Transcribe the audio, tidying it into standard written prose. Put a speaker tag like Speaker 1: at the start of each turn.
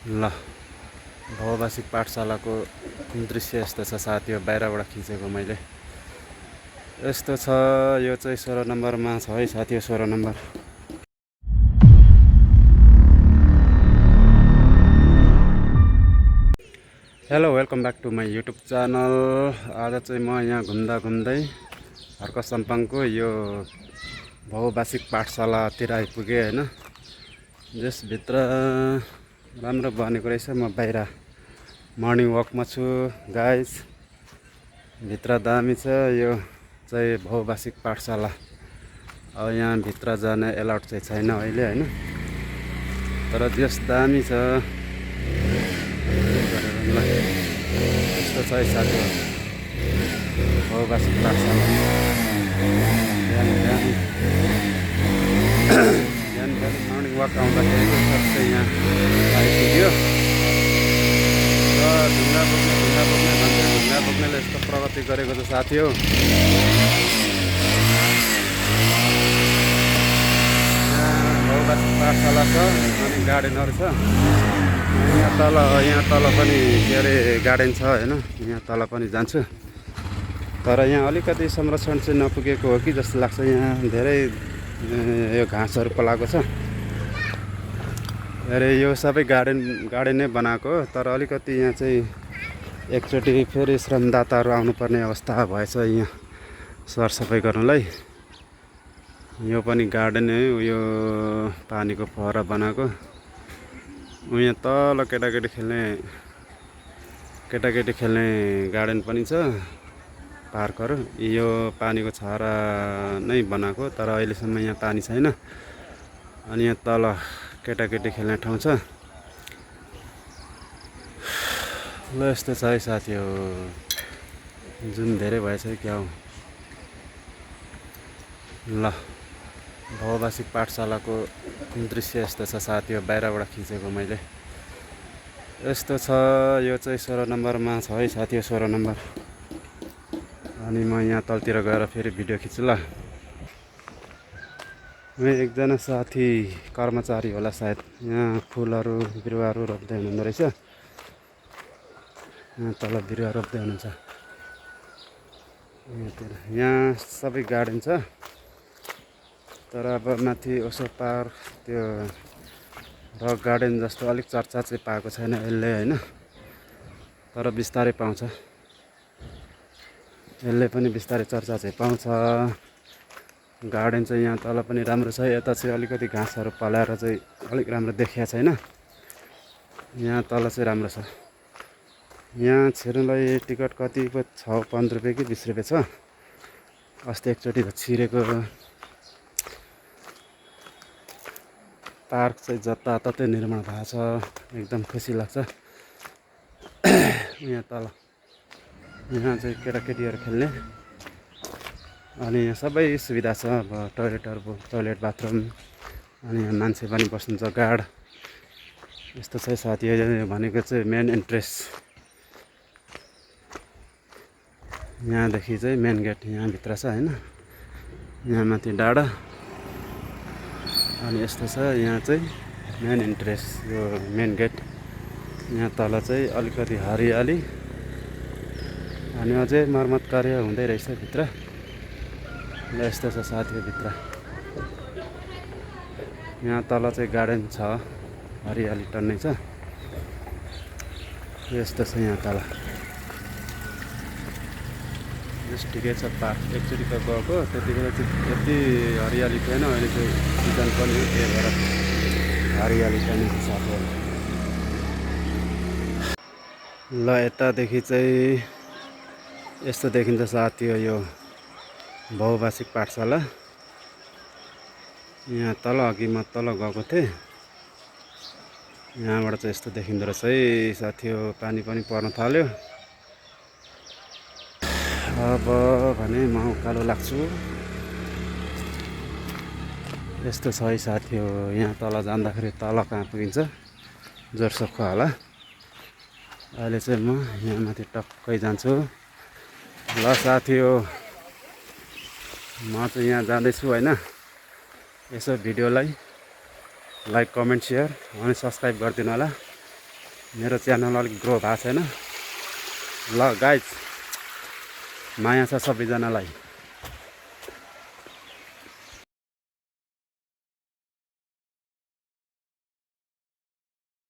Speaker 1: ल भववासिक पाठशालाको दृश्य यस्तो छ साथी हो, बाहिरबाट खिचेको मैले। यस्तो छ, यो चाहिँ 16 नम्बरमा छ है साथी हो, 16 नम्बर। Hello, welcome back to my YouTube channel. आज चाहिँ म यहाँ घुम्दा घुम्दै हर्क सम्पाङको यो भववासिक पाठशालातिर आइपुगेँ होइन। यसभित्र राम्रो बनेको रहेछ। म बाहिर मर्निङ वकमा छु गाइज। भित्र दामी छ, यो चाहिँ भववासिक पाठशाला। अब यहाँ भित्र जाने एलाउड चाहिँ छैन अहिले होइन, तर जस दामी छ। यस्तो छ है साथी हो, भववासिक पाठशाला। बिहान मर्निङ वक आउँदाखेरि चाहिँ यहाँ आइपुग्यो र ढुङ्गा बोक्नेले यस्तो प्रगति गरेको छ साथी हो। भववासिक पाठशाला छ अनि गार्डनहरू छ। यहाँ तल पनि के अरे गार्डन छ होइन। यहाँ तल पनि जान्छु, तर यहाँ अलिकति संरक्षण चाहिँ नपुगेको हो कि जस्तो लाग्छ। यहाँ धेरै यो घाँसहरू पलाएको छ। अरे यो सबै गार्डनै बनाएको, तर अलिकति यहाँ चाहिँ एकचोटि फेरि श्रमदाताहरू आउनुपर्ने अवस्था भएछ यहाँ सरसफाइ गर्नलाई। यो पनि गार्डन है, यो पानीको फुहारा बनाएको। यहाँ तल केटाकेटी खेल्ने गार्डन पनि छ, पार्कहरू। यो पानीको छहरा नै बनाएको, तर अहिलेसम्म यहाँ पानी छैन। अनि यहाँ तल केटाकेटी खेल्ने ठाउँ छ। ल यस्तो छ है साथी हो, जुन धेरै भएछ क्या हो। ल भववासिक पाठशालाको दृश्य यस्तो छ साथी हो, बाहिरबाट खिचेको मैले। यस्तो छ, यो चाहिँ 16 नम्बरमा छ है साथी हो, 16 नम्बर। अनि म यहाँ तलतिर गएर फेरि भिडियो खिच्छु ल। एकजना साथी कर्मचारी होला सायद, यहाँ फुलहरू बिरुवाहरू रोप्दै हुनुहुँदो रहेछ। यहाँ तल बिरुवा रोप्दै हुनुहुन्छ। यहाँ सबै गार्डन छ, तर अब माथि ओसो पार त्यो रक गार्डन जस्तो अलिक चर्चा चाहिँ पाएको छैन यसले होइन, तर बिस्तारै पाउँछ। यसले पनि बिस्तारै चर्चा चाहिँ पाउँछ। गार्डन चाहिँ यहाँ तल पनि राम्रो छ। यता चाहिँ अलिकति घाँसहरू पलाएर चाहिँ अलिक राम्रो देखिया छैन। यहाँ तल चाहिँ राम्रो छ। यहाँ छिर्नलाई टिकट कति पो छ, 15 रुपियाँ कि 20 रुपियाँ छ। अस्ति एकचोटि छिरेको। पार्क चाहिँ जताततै निर्माण भएको छ, एकदम खुसी लाग्छ। यहाँ तल यहाँ चाहिँ केटाकेटीहरू खेल्ने, अनि यहाँ सबै सुविधा छ। अब टोइलेट बाथरुम, अनि यहाँ मान्छे पनि बस्नुहुन्छ, गार्ड। यस्तो चाहिँ साथी भनेको चाहिँ मेन एन्ट्रेस। यहाँदेखि चाहिँ मेन गेट यहाँभित्र छ होइन। यहाँ माथि डाँडा, अनि यस्तो छ। यहाँ चाहिँ मेन एन्ट्रेस, यो मेन गेट। यहाँ तल चाहिँ अलिकति हरियाली, अनि अझै मर्मत कार्य हुँदै रहेछ भित्र। ल यस्तो छ साथी भित्र। यहाँ तल चाहिँ गार्डन छ, हरियाली टन्नै छ। यस्तो छ यहाँ तल। जस्ट ठिकै छ पार्क। एकचोटि त गएको, त्यति बेला चाहिँ त्यति हरियाली थिएन। अहिले चाहिँ सिजन पनि हो, त्यही भएर हरियाली पनि साथीहरू। ल यतादेखि चाहिँ यस्तो देखिन्छ साथी हो यो भववासिक पाठशाला। यहाँ तल अघि म तल गएको थिएँ, यहाँबाट चाहिँ यस्तो देखिँदो रहेछ है साथी हो। पानी पनि पर्न थाल्यो। अब भने म उकालो लाग्छु। यस्तो छ है साथी हो। यहाँ तल जाँदाखेरि तल कहाँ पुगिन्छ, जोरसोखो होला। अहिले चाहिँ म यहाँ माथि टक्कै जान्छु। ल साथी हो, म चाहिँ यहाँ जाँदैछु होइन। यसो भिडियोलाई लाइक, कमेन्ट, सेयर अनि सब्सक्राइब गरिदिनु होला। मेरो च्यानल अलिक ग्रो भएको छैन। ल गाइज, माया छ सबैजनालाई।